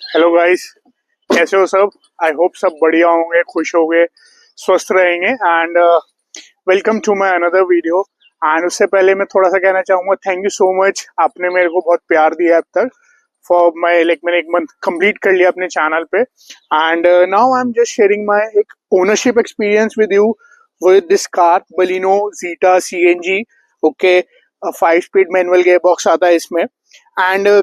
Hello guys, कैसे हो सब। आई होप सब बढ़िया होंगे, खुश होंगे, स्वस्थ रहेंगे and welcome to my another video. And उससे पहले मैं थोड़ा सा कहना चाहूंगा, थैंक यू सो मच, आपने मेरे को बहुत प्यार दिया अब तक। फॉर माई मैंने 1 मंथ कंप्लीट कर लिया अपने चैनल पे and now I am just sharing my एक ownership experience with you with this car Baleno Zeta CNG। Okay, 5 speed manual gear box आता है इसमें एंड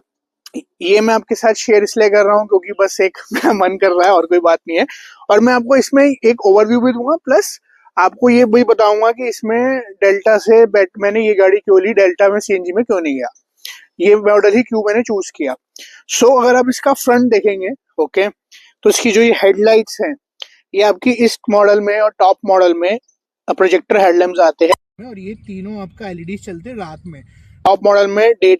ये मैं आपके साथ शेयर इसलिए कर रहा हूँ क्योंकि बस एक मेरा मन कर रहा है और कोई बात नहीं है। और मैं आपको इसमें एक ओवरव्यू भी दूंगा, प्लस आपको ये भी बताऊंगा कि इसमें डेल्टा से मैंने ये गाड़ी क्यों ली, डेल्टा में CNG में क्यों नहीं गया, ये मॉडल ही क्यों मैंने चूज किया। अगर आप इसका फ्रंट देखेंगे, ओके, तो इसकी जो ये हेडलाइट्स हैं, ये आपकी इस मॉडल में और टॉप मॉडल में प्रोजेक्टर हेडलैम्प्स आते हैं और ये तीनों आपका LED चलते हैं रात में। टॉप मॉडल में डे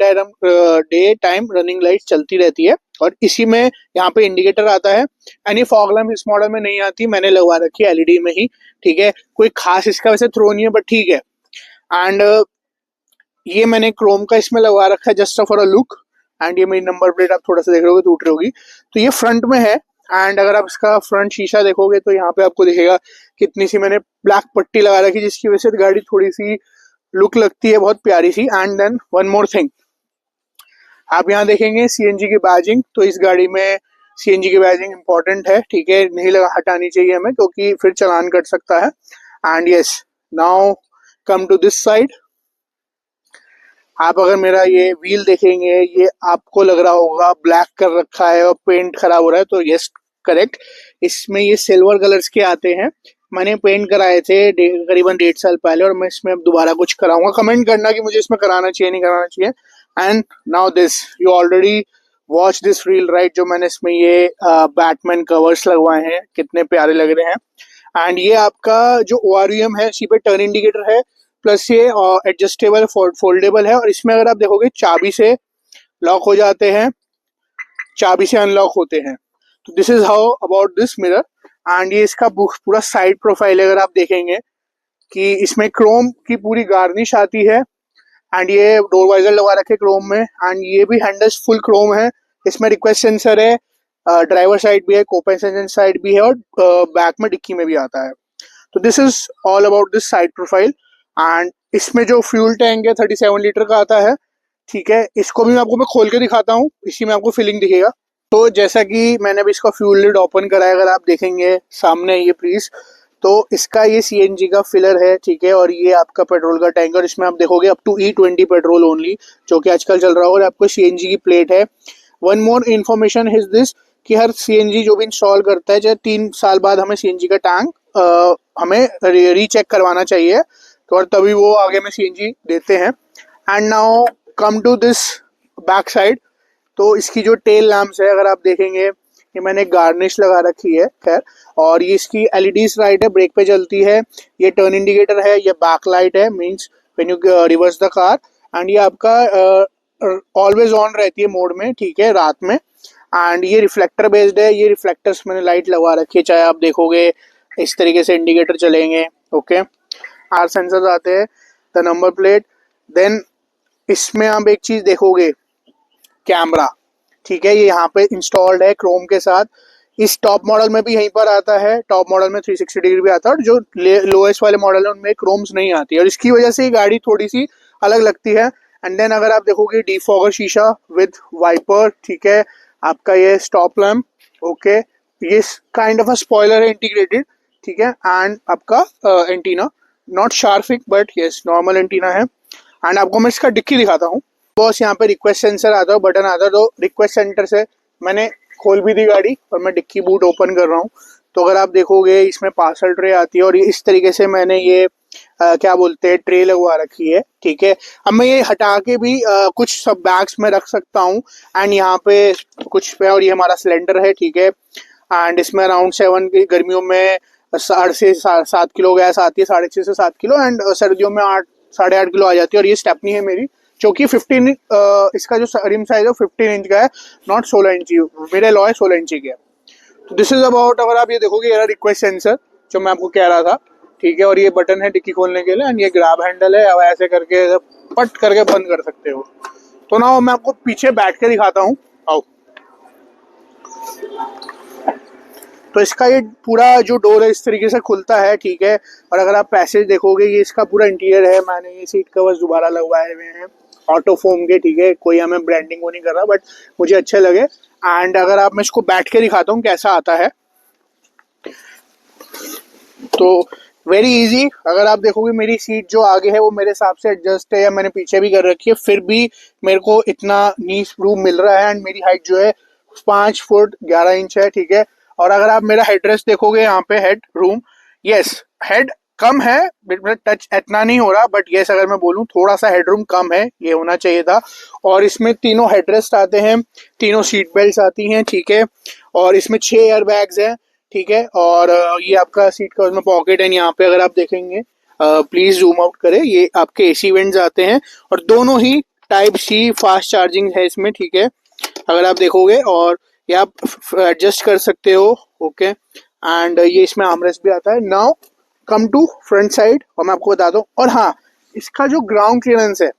टाइम रनिंग लाइट चलती रहती है और इसी में यहाँ पे इंडिकेटर आता है। एनी फॉग लैम्प इस मॉडल में नहीं आती, मैंने लगवा रखी है LED में ही। ठीक है, कोई खास इसका वैसे थ्रो नहीं है बट ठीक है। एंड ये मैंने क्रोम का इसमें लगवा रखा है just for a look. And ये मेरी नंबर प्लेट आप थोड़ा सा देख रहे टूट रही होगी, तो ये फ्रंट में है। एंड अगर आप इसका फ्रंट शीशा देखोगे तो यहाँ पे आपको दिखेगा कितनी सी मैंने ब्लैक पट्टी लगा रखी, जिसकी वजह से गाड़ी थोड़ी सी लुक लगती है बहुत प्यारी सी। And then one more thing, आप यहाँ देखेंगे CNG की बैजिंग, तो इस गाड़ी में CNG की बैजिंग इंपॉर्टेंट है, ठीक है, नहीं लगा हटानी चाहिए हमें क्योंकि फिर चालान कट सकता है। And yes, now come to this side. आप अगर मेरा ये व्हील देखेंगे, ये आपको लग रहा होगा ब्लैक कर रखा है और पेंट खराब हो रहा है, तो यस करेक्ट, इसमें ये सिल्वर कलर्स के आते हैं। मैंने पेंट कराए थे करीबन 1.5 साल पहले और मैं इसमें अब दोबारा कुछ कराऊंगा। कमेंट करना कि मुझे इसमें कराना चाहिए नहीं कराना चाहिए। And now this, you already watch this reel right, जो मैंने इसमें ये बैटमैन कवर्स लगवाए हैं, कितने प्यारे लग रहे हैं। एंड ये आपका जो ORVM है, इसी पे टर्न इंडिकेटर है, प्लस ये एडजस्टेबल फोल्डेबल है और इसमें अगर आप देखोगे चाबी से लॉक हो जाते हैं, चाबी से अनलॉक होते हैं। तो this is how about this mirror. And ये इसका पूरा साइड प्रोफाइल अगर आप देखेंगे कि इसमें क्रोम की पूरी गार्निश आती है। एंड ये डोर वाइजर लगा रखे क्रोम में एंड ये भी हैंडल्स फुल क्रोम है। इसमें रिक्वेस्ट सेंसर है, ड्राइवर साइड भी है, को पैसेंजर साइड भी है और बैक में डिक्की में भी आता है। तो this is all about this side profile. And इसमें जो फ्यूल टैंक है 37 लीटर का आता है, ठीक है, इसको भी मैं खोल के दिखाता हूँ, इसी में आपको फिलिंग दिखेगा। तो जैसा कि मैंने अभी इसका फ्यूल लिड ओपन करा है, अगर आप देखेंगे सामने ये प्लीज, तो इसका ये CNG का फिलर है, ठीक है, और ये आपका पेट्रोल का टैंक, और इसमें आप देखोगे up to E20 petrol only, जो कि आजकल चल रहा होगा, और आपको CNG की प्लेट है। One more information is this कि हर CNG जो भी इंस्टॉल करता है, चाहे 3 साल बाद हमें CNG का टैंक हमें रीचेक करवाना चाहिए, तो और तभी वो आगे में CNG देते हैं। And now come to this back side. तो इसकी जो टेल लैम्प्स है, अगर आप देखेंगे, ये मैंने गार्निश लगा रखी है खैर, और ये इसकी LEDs लाइट है, ब्रेक पे जलती है। ये टर्न इंडिकेटर है, ये बैक लाइट है, means when you reverse the car. And ये आपका ऑलवेज ऑन रहती है मोड में, ठीक है, रात में। एंड ये रिफ्लेक्टर बेस्ड है, ये रिफ्लेक्टर्स मैंने लाइट लगवा रखी है, चाहे आप देखोगे इस तरीके से इंडिकेटर चलेंगे। ओके, आर सेंसर्स आते हैं, द नंबर प्लेट। देन इसमें आप एक चीज देखोगे, कैमरा, ठीक है, ये यहाँ पे इंस्टॉल्ड है क्रोम के साथ। इस टॉप मॉडल में भी यहीं पर आता है, टॉप मॉडल में 360 डिग्री भी आता है, और जो लोएस्ट वाले मॉडल है उनमें क्रोम्स नहीं आती है, और इसकी वजह से ये गाड़ी थोड़ी सी अलग लगती है। एंड देन अगर आप देखोगे डिफॉगर शीशा विद वाइपर, ठीक है, आपका ये स्टॉप लैम्प, ओके, ये काइंड ऑफ अ स्पॉइलर है इंटीग्रेटेड, ठीक है, एंड आपका antenna, not shark fin but yes normal antenna है। एंड आपको मैं इसका डिक्की दिखाता हूँ। बॉस, यहाँ पे रिक्वेस्ट सेंसर आता है, बटन आता है, तो रिक्वेस्ट सेंटर से मैंने खोल भी दी गाड़ी और मैं डिक्की बूट ओपन कर रहा हूँ। तो अगर आप देखोगे इसमें पार्सल ट्रे आती है, और ये इस तरीके से मैंने ये क्या बोलते हैं, ट्रे लगवा रखी है, ठीक है। अब मैं ये हटा के भी कुछ सब बैग्स में रख सकता हूँ। एंड यहाँ पे कुछ पे, और ये हमारा सिलेंडर है, ठीक है। एंड इसमें अराउंड 7 की गर्मियों में 6.5 से 7 किलो गैस आती है, 6.5 से 7 किलो, एंड सर्दियों में 8 साढ़े 8 किलो आ जाती है। और ये स्टेपनी है मेरी, जो कि 15 इसका जो रिम साइज है 15 इंच का है, नॉट 16 इंची, मेरे लॉ है 16 इंची के। तो दिस इज अबाउट, अगर आप ये देखोगे, ये रिक्वेस्ट सेंसर जो मैं आपको कह रहा था, ठीक है, और ये बटन है डिक्की खोलने के लिए, एंड ये ग्रैब हैंडल है, अब ऐसे करके पट करके बंद कर सकते हो। तो ना मैं आपको पीछे बैठ के दिखाता हूँ, आओ। तो इसका ये पूरा जो डोर है इस तरीके से खुलता है, ठीक है। और अगर आप पैसेज देखोगे, ये इसका पूरा इंटीरियर है। मैंने ये सीट कवर्स दोबारा लगवाए हुए हैं ऑटो फोम के, ठीक है। कोई हमें ब्रांडिंग वो नहीं कर रहा, बट मुझे अच्छे लगे। एंड अगर आप, मैं इसको बैठ के दिखाता हूँ कैसा आता है, तो वेरी इजी। अगर आप देखोगे मेरी सीट जो आगे है वो मेरे हिसाब से एडजस्ट है, या मैंने पीछे भी कर रखी है, फिर भी मेरे को इतना नीस रूम मिल रहा है। एंड मेरी हाइट जो है 5 फुट 11 इंच है, ठीक है। और अगर आप मेरा हेड रेस्ट देखोगे यहाँ पे, हेड रूम, यस हेड कम है, टच इतना नहीं हो रहा, बट यस अगर मैं बोलूँ थोड़ा सा हेड रूम कम है, ये होना चाहिए था। और इसमें तीनों हेड रेस्ट आते हैं, तीनों सीट बेल्ट आती हैं, ठीक है। और इसमें 6 एयर बैग्स हैं, ठीक है। और ये आपका सीट का उसमें पॉकेट है। यहाँ पे अगर आप देखेंगे, प्लीज जूम आउट करें, ये आपके एसी वेंट्स आते हैं और दोनों ही टाइप सी फास्ट चार्जिंग है इसमें, ठीक है। अगर आप देखोगे, और ये आप एडजस्ट कर सकते हो, ओके। एंड ये इसमें आर्मरेस्ट भी आता है। Now come to front side, और मैं आपको बता दूं, और हाँ, इसका जो ग्राउंड क्लियरेंस है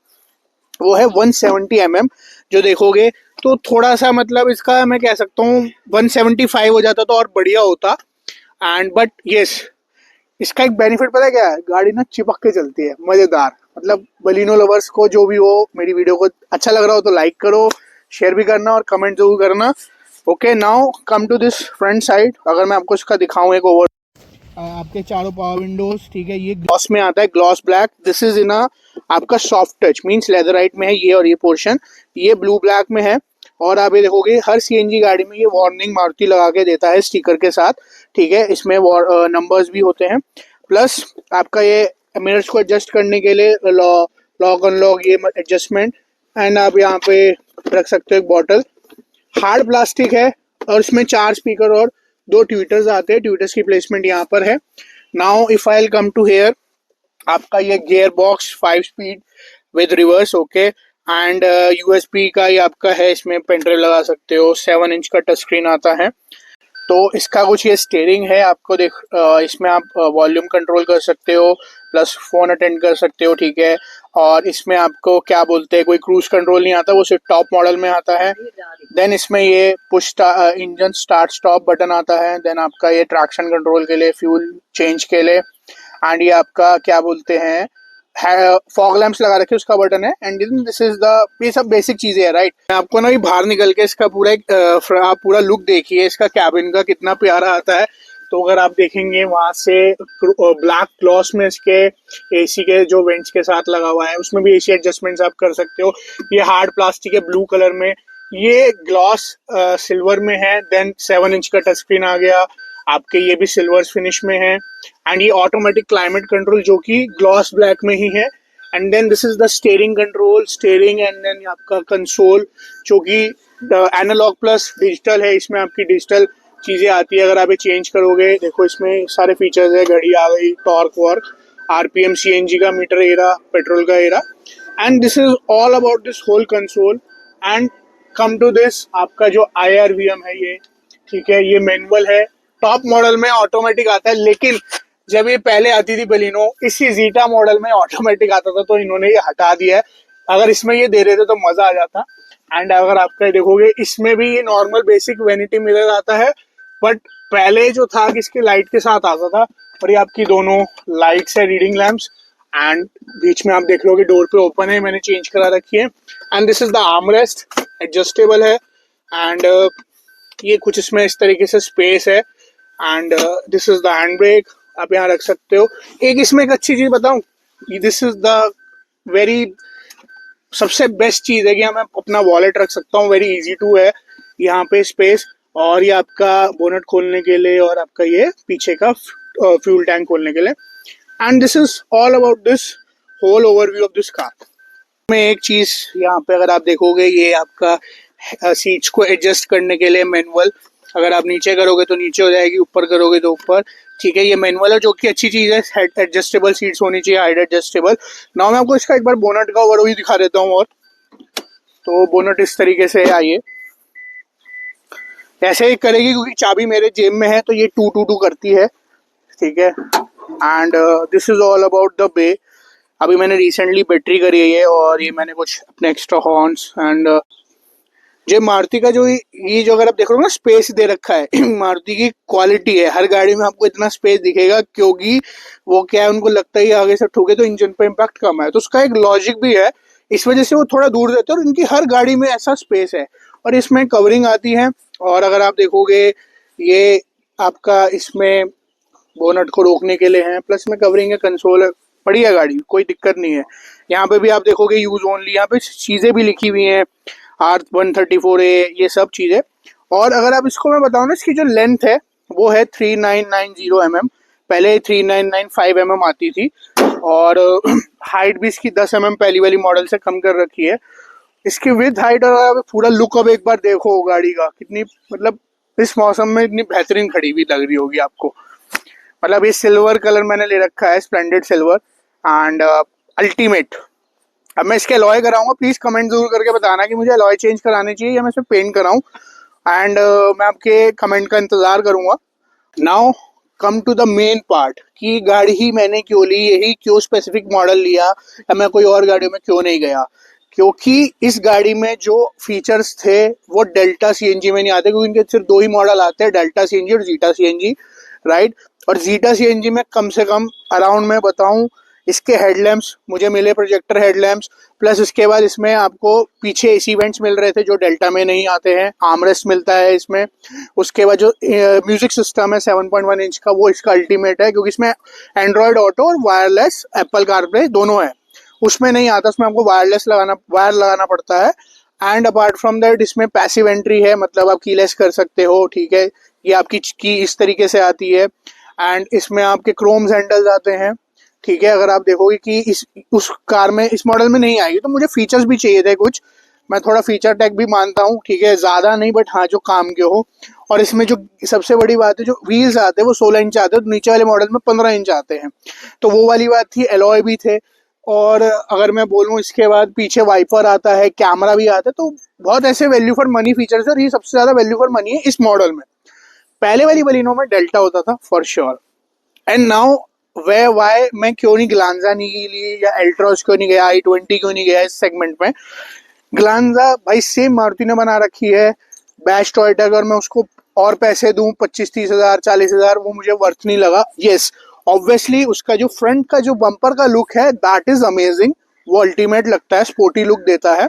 वो है 170 mm। जो देखोगे तो थोड़ा सा, मतलब इसका मैं कह सकता हूँ 175 हो जाता तो और बढ़िया होता। एंड बट यस, इसका एक बेनिफिट पता है क्या है, गाड़ी ना चिपक के चलती है, मजेदार। मतलब बलिनो लवर्स को जो भी हो, मेरी वीडियो को अच्छा लग रहा हो तो लाइक करो, शेयर भी करना और कमेंट जरूर करना। Okay, now come to this front side. अगर मैं आपको इसका दिखाऊं एक ओवर, आपके चारों पावर विंडोज, ठीक है। ये ग्लॉस में आता है, gloss black. This is in आपका सॉफ्ट टच, मींस लेदराइट में है ये, और ये पोर्शन ये ब्लू ब्लैक में है। और आप ये देखोगे हर सीएनजी गाड़ी में ये वार्निंग मारुति लगा के देता है स्टिकर के साथ, ठीक है। इसमें नंबर्स भी होते हैं, प्लस आपका ये मिरर्स को एडजस्ट करने के लिए लॉक अनलॉक, ये एडजस्टमेंट। एंड आप यहाँ पे रख सकते हो एक बॉटल, हार्ड प्लास्टिक है। और इसमें 4 स्पीकर और 2 ट्विटर्स आते हैं, ट्विटर्स की प्लेसमेंट यहाँ पर है। Now if I come to here, आपका ये gear box 5 speed with reverse, okay. And USB का ये आपका है, इसमें पेन ड्राइव लगा सकते हो। 7 इंच का टच स्क्रीन आता है। तो इसका कुछ ये स्टीयरिंग है, आपको इसमें आप वॉल्यूम कंट्रोल कर सकते हो, प्लस फोन अटेंड कर सकते हो, ठीक है। और इसमें आपको क्या बोलते हैं, कोई क्रूज कंट्रोल नहीं आता, वो सिर्फ टॉप मॉडल में आता है। देन इसमें ये push engine start stop button आता है। देन आपका ये ट्रैक्शन कंट्रोल के लिए, फ्यूल चेंज के लिए। एंड ये आपका क्या बोलते हैं, फॉग लैंप्स लगा रखे उसका बटन है। एंड दिस इज द, ये सब बेसिक चीजें है, राइट। आपको ना बाहर निकल के इसका पूरा एक आप पूरा लुक देखिए इसका कैबिन का, कितना प्यारा आता है। तो अगर आप देखेंगे वहां से, ब्लैक ग्लॉस में इसके एसी के जो वेंट्स के साथ लगा हुआ है, उसमें भी एसी एडजस्टमेंट्स आप कर सकते हो। ये हार्ड प्लास्टिक है ब्लू कलर में, ये ग्लॉस सिल्वर में है। देन 7 इंच का टच स्क्रीन आ गया आपके, ये भी सिल्वर फिनिश में है। एंड ये ऑटोमेटिक क्लाइमेट कंट्रोल जो कि ग्लॉस ब्लैक में ही है। And then this is the steering control, steering. And then आपका कंसोल जो कि एनालॉग प्लस डिजिटल है, इसमें आपकी डिजिटल चीजें आती है। अगर आप ये चेंज करोगे, देखो इसमें सारे फीचर्स है, घड़ी आ गई, टॉर्क वर्क, आरपीएम, सीएनजी का मीटर एरा, पेट्रोल का area. And this is all about this whole console. And come to this, आपका जो IRVM है ये, ठीक है, ये मैनुअल है। टॉप मॉडल में ऑटोमेटिक आता है, लेकिन जब ये पहले आती थी बलिनो, इसी जीटा मॉडल में ऑटोमेटिक आता था, तो इन्होंने ये हटा दिया है। अगर इसमें ये दे देते तो मजा आ जाता। एंड अगर आपका देखोगे, इसमें भी ये नॉर्मल बेसिक वेनिटी मिरर आता है, बट पहले जो था कि इसके लाइट के साथ आता था। और ये आपकी दोनों लाइट्स है, रीडिंग लैंप्स। एंड बीच में आप देख लो कि डोर पे ओपन है, मैंने चेंज करा रखी है। And this is the armrest, adjustable है। एंड ये कुछ इसमें इस तरीके से स्पेस है। And this is the hand brake, आप यहाँ रख सकते हो। एक इसमें एक अच्छी चीज बताऊं, दिस इज द वेरी सबसे बेस्ट चीज है कि मैं अपना वॉलेट रख सकता हूँ, वेरी इजी टू है यहाँ पे स्पेस। और ये आपका बोनट खोलने के लिए, और आपका ये पीछे का फ्यूल टैंक खोलने के लिए। And this is all about this whole overview of this car. में एक चीज यहाँ पे अगर आप देखोगे, ये आपका सीट्स को एडजस्ट करने के लिए मैनुअल। अगर आप नीचे करोगे तो नीचे हो जाएगी, ऊपर करोगे तो ऊपर, ठीक है। ये मैनुअल है, जो कि अच्छी चीज है। एडजस्टेबल सीट्स होनी चाहिए, हाइट एडजस्टेबल। नाउ मैं आपको इसका एक बार बोनट का ओवरव्यू दिखा देता हूँ। और तो बोनट इस तरीके से आइए, ऐसे ही करेगी क्योंकि चाबी मेरे जेब में है, तो ये टू टू टू करती है, ठीक है। And this is all about the bay. अभी मैंने रिसेंटली बैटरी करी है, और ये मैंने कुछ अपने एक्स्ट्रा हॉर्न्स एंड जो मारुति का जो ये जो अगर आप देखोगे ना स्पेस दे रखा है मारुति की क्वालिटी है, हर गाड़ी में आपको इतना स्पेस दिखेगा क्योंकि वो क्या है, उनको लगता है ये आगे से ठोके तो इंजन पे इम्पैक्ट कम है, तो उसका एक लॉजिक भी है। इस वजह से वो थोड़ा दूर रहते हैं और इनकी हर गाड़ी में ऐसा स्पेस है। और इसमें कवरिंग आती है, और अगर आप देखोगे ये आपका इसमें बोनट को रोकने के लिए है, प्लस में कवरिंग है, कंसोल है, बढ़िया गाड़ी, कोई दिक्कत नहीं है। यहाँ पे भी आप देखोगे यूज ओनली, यहाँ पे चीजें भी लिखी हुई हैं, R134A, ये सब चीजें। और अगर आप इसको मैं बताऊँ ना, इसकी जो लेंथ है वो है 3990 mm, पहले 3995 mm आती थी। और हाइट भी इसकी 10 mm पहली वाली मॉडल से कम कर रखी है। इसकी विद हाइट और पूरा लुक अब एक बार देखो गाड़ी का, कितनी मतलब इस मौसम में इतनी बेहतरीन खड़ी हुई लग रही होगी आपको। मतलब ये सिल्वर कलर मैंने ले रखा है, स्प्लेंडेड सिल्वर एंड अल्टीमेट। अब मैं इसके अलॉय कराऊंगा, प्लीज कमेंट जरूर करके बताना कि मुझे अलॉय चेंज कराने चाहिए या मैं इसे पेंट कराऊं। एंड मैं आपके कमेंट का इंतजार करूंगा। Now come to the main part कि गाड़ी ही मैंने क्यों ली, यही क्यों स्पेसिफिक मॉडल लिया, या मैं कोई और गाड़ियों में क्यों नहीं गया। क्योंकि इस गाड़ी में जो फीचर्स थे वो डेल्टा सीएनजी में नहीं आते, क्योंकि इनके सिर्फ दो ही मॉडल आते हैं, डेल्टा सीएनजी और जीटा सीएनजी, राइट। और जीटा सीएनजी में कम से कम अराउंड मैं बताऊं, इसके हेडलैम्प्स मुझे मिले, प्रोजेक्टर हेडलैम्प्स, प्लस उसके बाद इसमें आपको पीछे एसी वेंट्स मिल रहे थे जो डेल्टा में नहीं आते हैं, आर्मरेस्ट मिलता है इसमें। उसके बाद जो म्यूजिक सिस्टम है 7.1 इंच का, वो इसका अल्टीमेट है, क्योंकि इसमें एंड्रॉयड ऑटो और वायरलेस एप्पल कारप्ले दोनों है। उसमें नहीं आता, उसमें आपको वायर लगाना पड़ता है। एंड अपार्ट फ्रॉम दैट इसमें पैसिव एंट्री है, मतलब आप कीलेस कर सकते हो, ठीक है। ये आपकी की इस तरीके से आती है। एंड इसमें आपके क्रोम हैंडल्स आते हैं, ठीक है। अगर आप देखोगे कि इस उस कार में, इस मॉडल में नहीं आएगी, तो मुझे फीचर्स भी चाहिए थे कुछ, मैं थोड़ा फीचर टैग भी मानता हूँ, ठीक है, ज्यादा नहीं बट हाँ जो काम के हो। और इसमें जो सबसे बड़ी बात है, जो व्हील्स आते हैं वो 16 इंच आते हैं, तो नीचे वाले मॉडल में 15 इंच आते हैं, तो वो वाली बात थी। एलॉय भी थे। और अगर मैं बोलूँ इसके बाद पीछे वाइपर आता है, कैमरा भी आता है, तो बहुत ऐसे वैल्यू फॉर मनी फीचर्स है, और ये सबसे ज्यादा वैल्यू फॉर मनी है इस मॉडल में। पहले वाली बलिनो में डेल्टा होता था for sure. And now way why मैं क्यों नहीं ग्लांजा नहीं ली, या एल्ट्रॉस क्यों नहीं गया, i20 क्यों नहीं गया इस सेगमेंट में। ग्लांजा भाई सेम मारुति ने बना रखी है, बैच टोयोटा, अगर मैं उसको और पैसे दूं 25-30 हजार 40 हजार, वो मुझे वर्थ नहीं लगा। येस, ऑब्वियसली उसका जो फ्रंट का जो बम्पर का लुक है दैट इज अमेजिंग, वो अल्टीमेट लगता है, स्पोर्टी लुक देता है।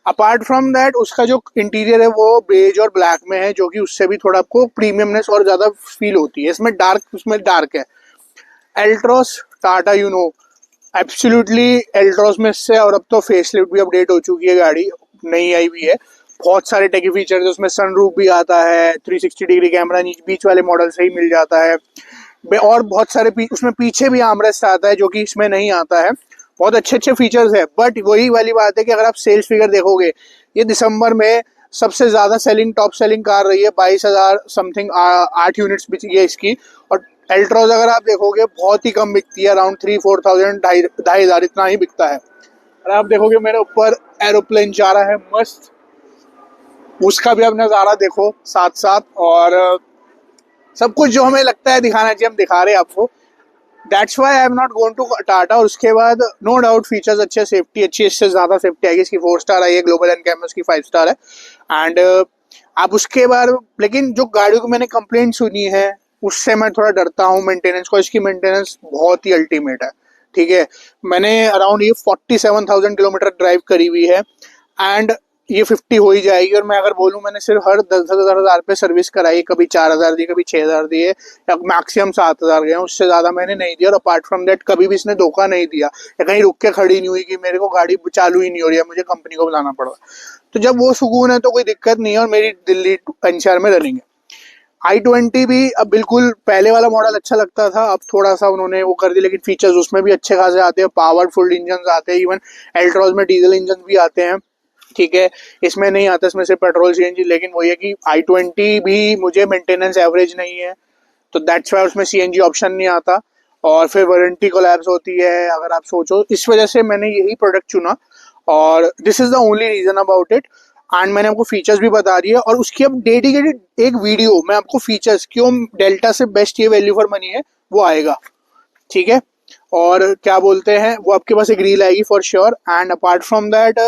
अपार्ट फ्रॉम दैट उसका जो इंटीरियर है वो बेज और ब्लैक में है, जो कि उससे भी थोड़ा आपको प्रीमियमनेस और ज्यादा फील होती है। इसमें डार्क, उसमें डार्क है। एल्ट्रॉस टाटा यू नो, एब्सोल्युटली एल्ट्रॉस में से, और अब तो फेसलिफ्ट भी अपडेट हो चुकी है, गाड़ी नई आई हुई है, बहुत सारे टेकी फीचर्स है उसमें, सनरूफ भी आता है, 360 डिग्री कैमरा बीच वाले मॉडल से ही मिल जाता है, और बहुत सारे उसमें पीछे भी आर्मरेस्ट आता है जो कि इसमें नहीं आता है। बहुत अच्छे अच्छे फीचर्स है, बट वही वाली बात है कि अगर आप सेल्स फिगर देखोगे, ये दिसंबर में सबसे ज्यादा सेलिंग, टॉप सेलिंग कार रही है, 22,000 समथिंग 8 यूनिट्स बिकी है इसकी। और एल्ट्रॉज अगर आप देखोगे बहुत ही कम बिकती है, अराउंड 3-4,000, 2,500 इतना ही बिकता है। और आप देखोगे मेरे ऊपर एरोप्लेन जा रहा है मस्त, उसका भी आप नज़ारा देखो साथ साथ। और सब कुछ जो हमें लगता है दिखाना चाहिए हम दिखा रहे हैं आपको। That's why I am not going to Tata. और उसके बाद नो डाउट फीचर्स अच्छे, सेफ्टी अच्छी, इससे ज़्यादा सेफ्टी आएगी, इसकी 4 स्टार आई है, ग्लोबल एनकैम्स की 5 स्टार है। एंड आप उसके बाद, लेकिन जो गाड़ियों को मैंने कंप्लेंट सुनी है उससे मैं थोड़ा डरता हूँ मेंटेनेंस को। इसकी मेंटेनेंस बहुत ही अल्टीमेट है, ठीक है। मैंने अराउंड ये 47,000 किलोमीटर ड्राइव करी हुई है, एंड ये 50 हो ही जाएगी। और मैं अगर बोलूँ, मैंने सिर्फ हर 10,000 पे सर्विस कराई, कभी 4,000 दिए, कभी 6,000 दिए, या मैक्सिमम 7,000 गए, उससे ज्यादा मैंने नहीं दिया। और अपार्ट फ्रॉम दैट कभी भी इसने धोखा नहीं दिया, या कहीं रुक के खड़ी नहीं हुई कि मेरे को गाड़ी चालू ही नहीं हो रही है, मुझे कंपनी को बुलाना पड़ा। तो जब वो सुकून है तो कोई दिक्कत नहीं है। और मेरी दिल्ली एनसीआर में रनिंग है। i20 भी अब बिल्कुल, पहले वाला मॉडल अच्छा लगता था, अब थोड़ा सा उन्होंने वो कर दिया, लेकिन फीचर्स उसमें भी अच्छे खासे आते हैं, पावरफुल इंजन आते हैं, इवन एल्ट्रॉज में डीजल इंजन भी आते हैं, ठीक है। इसमें नहीं आता, इसमें सिर्फ पेट्रोल सीएनजी। लेकिन वही है कि i20 भी मुझे मेंटेनेंस एवरेज नहीं है, तो दैट्स वाई उसमें सीएनजी ऑप्शन नहीं आता, और फिर वारंटी कोलैप्स होती है अगर आप सोचो। इस वजह से मैंने यही प्रोडक्ट चुना, और this is the only reason about it. And मैंने आपको फीचर्स भी बता दिए, और उसकी अब डेडिकेटेड एक वीडियो मैं आपको फीचर्स क्यों डेल्टा से बेस्ट ये वैल्यू फॉर मनी है वो आएगा, ठीक है। और क्या बोलते हैं, वो आपके पास एक रील आएगी for sure. And apart from that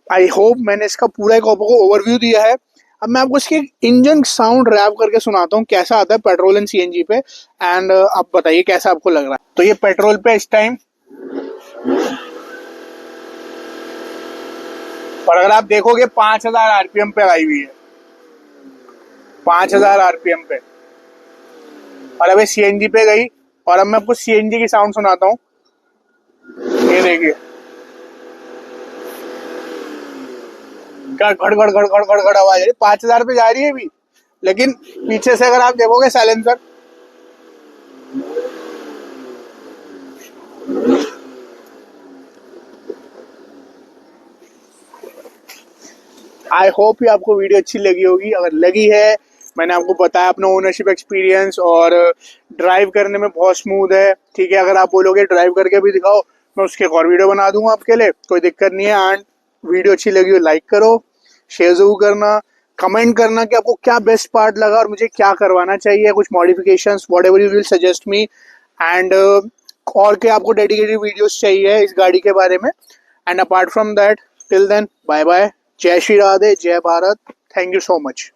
I hope मैंने इसका पूरा एक आपको ओवरव्यू दिया है। अब मैं आपको इसके इंजन साउंड रैप करके सुनाता हूँ कैसा आता है पेट्रोल एंड सीएनजी पे, एंड आप बताइए कैसा आपको लग रहा है। तो ये पेट्रोल पे इस टाइम, और अगर आप देखोगे 5000 आरपीएम पे आई हुई है, 5000 आरपीएम पे। और अब ये सीएनजी पे गई, और अब मैं आपको सीएनजी की साउंड सुनाता हूँ। ये देखिए, घड़ घड़ घड़ घड़ घड़ घड़ आवाज आ रही है। 5000 पे जा रही है अभी, लेकिन पीछे से अगर आप देखोगे साइलेंसर, आई होप ये आपको वीडियो अच्छी लगी होगी। अगर लगी है, मैंने आपको बताया अपना ओनरशिप एक्सपीरियंस, और ड्राइव करने में बहुत स्मूथ है। ठीक है, अगर आप बोलोगे ड्राइव करके भी दिखाओ, मैं उसके एक और वीडियो बना दूंगा आपके लिए, कोई दिक्कत नहीं है। एंड वीडियो अच्छी लगी हो लाइक करो, शेयर जरूर करना, कमेंट करना कि आपको क्या बेस्ट पार्ट लगा और मुझे क्या करवाना चाहिए, कुछ modifications, what ever you will suggest me. And और क्या आपको डेडिकेटेड वीडियोस चाहिए इस गाड़ी के बारे में। And apart from that, till then, bye bye, जय श्री राधे, जय Bharat, thank you so much.